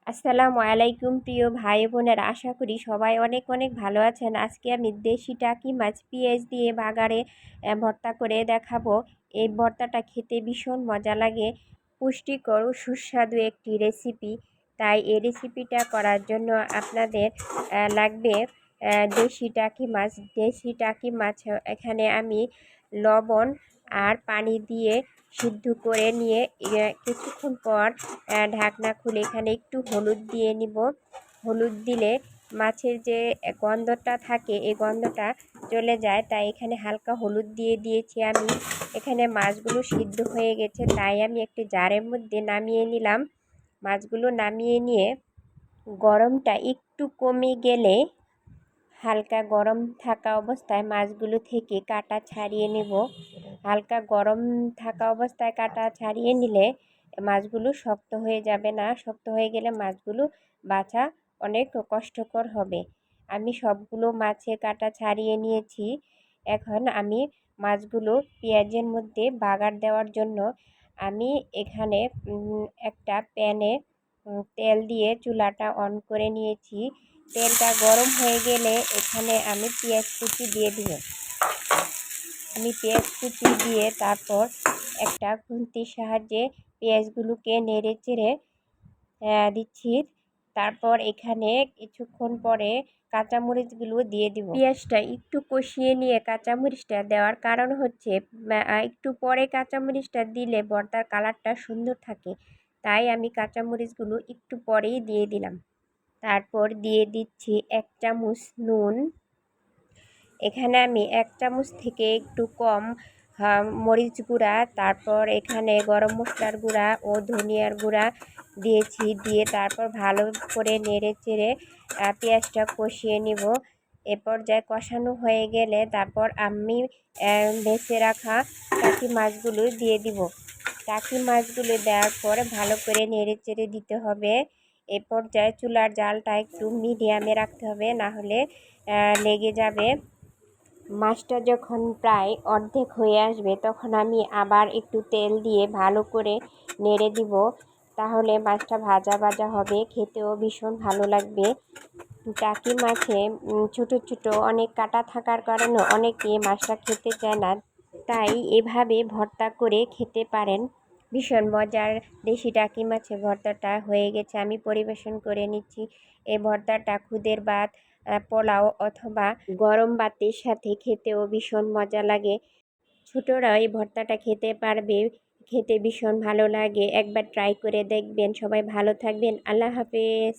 আসসালামু আলাইকুম প্রিয় ভাই বোনেরা, আশা করি সবাই অনেক অনেক ভালো আছেন। আজকে আমি দেশি টাকি মাছ পেঁয়াজ দিয়ে বাগারে ভর্তা করে দেখাবো। এই ভর্তাটা খেতে ভীষণ মজা লাগে, পুষ্টিকর ও সুস্বাদু একটি রেসিপি। তাই এই রেসিপিটা করার জন্য আপনাদের লাগবে দেশি টাকি মাছ। দেশি টাকি মাছ এখানে আমি লবণ আর পানি দিয়ে সিদ্ধ করে নিয়ে কিছুক্ষণ পর ঢাকনা খুলে এখানে একটু হলুদ দিয়ে নিব। হলুদ দিলে মাছের যে গন্ধটা থাকে এই গন্ধটা চলে যায়, তাই এখানে হালকা হলুদ দিয়ে দিয়েছি আমি। এখানে মাছগুলো সিদ্ধ হয়ে গেছে, তাই আমি একটি জারের মধ্যে নামিয়ে নিলাম। মাছগুলো নামিয়ে নিয়ে গরমটা একটু কমে গেলে হালকা গরম থাকা অবস্থায় মাছগুলো থেকে কাটা ছাড়িয়ে নেব। হালকা গরম থাকা অবস্থায় কাটা ছাড়িয়ে নিলে মাছগুলো শক্ত হয়ে যাবে না। শক্ত হয়ে গেলে মাছগুলো বাছা অনেক কষ্টকর হবে। আমি সবগুলো মাছের কাটা ছাড়িয়ে নিয়েছি। এখন আমি মাছগুলো পেঁয়াজের মধ্যে বাগার দেওয়ার জন্য আমি এখানে একটা প্যানে তেল দিয়ে চুলাটা অন করে নিয়েছি। তেলটা গরম হয়ে গেলে এখানে আমি পেঁয়াজ কুচি দিয়ে দিব। আমি পেঁয়াজ কুচি দিয়ে তারপর একটা খুন্তির সাহায্যে পেঁয়াজগুলোকে নেড়ে চেড়ে দিচ্ছি। তারপর এখানে কিছুক্ষণ পরে কাঁচামরিচগুলো দিয়ে দিব। পেঁয়াজটা একটু কষিয়ে নিয়ে কাঁচামরিচটা দেওয়ার কারণ হচ্ছে একটু পরে কাঁচামরিচটা দিলে ভর্তার কালারটা সুন্দর থাকে, তাই আমি কাঁচামরিচগুলো একটু পরেই দিয়ে দিলাম। তারপর দিয়ে দিচ্ছি 1 চামচ নুন। এখানে আমি 1 চামচ থেকে একটু কম মরিচ গুঁড়া, তারপর এখানে গরম মশলার গুঁড়া ও ধনিয়ার গুঁড়া দিয়েছি। দিয়ে তারপর ভালো করে নেড়ে চেড়ে পেঁয়াজটা কষিয়ে নিব। এ পর্যায়ে কষানো হয়ে গেলে তারপর আমি ভেজে রাখা টাকি মাছগুলো দিয়ে দিব। টাকি মাছগুলো দেওয়ার পর ভালো করে নেড়ে চেড়ে দিতে হবে। এ পর্যায়ে চুলার জালটা একটু মিডিয়ামে রাখতে হবে, না হলে লেগে যাবে। মাছটা যখন প্রায় অর্ধেক হয়ে আসবে তখন আমি আবার একটু তেল দিয়ে ভালো করে নেড়ে দিব, তাহলে মাছটা ভাজা ভাজা হবে, খেতেও ভীষণ ভালো লাগবে। টাকি মাছে ছোট ছোট অনেক কাঁটা থাকার কারণে অনেকে মাছটা খেতে চায় না, তাই এভাবে ভর্তা করে খেতে পারেন। ভীষণ মজার দেশি টাকি মাছের ভর্তাটা হয়ে গেছে, আমি পরিবেশন করে নিচ্ছি। এই ভর্তাটা খুদের ভাত, পোলাও অথবা গরম ভাতের সাথে খেতেও ভীষণ মজা লাগে। ছোটরা এই ভর্তাটা খেতে পারবে, খেতে ভীষণ ভালো লাগে। একবার ট্রাই করে দেখবেন। সবাই ভালো থাকবেন। আল্লাহ হাফেজ।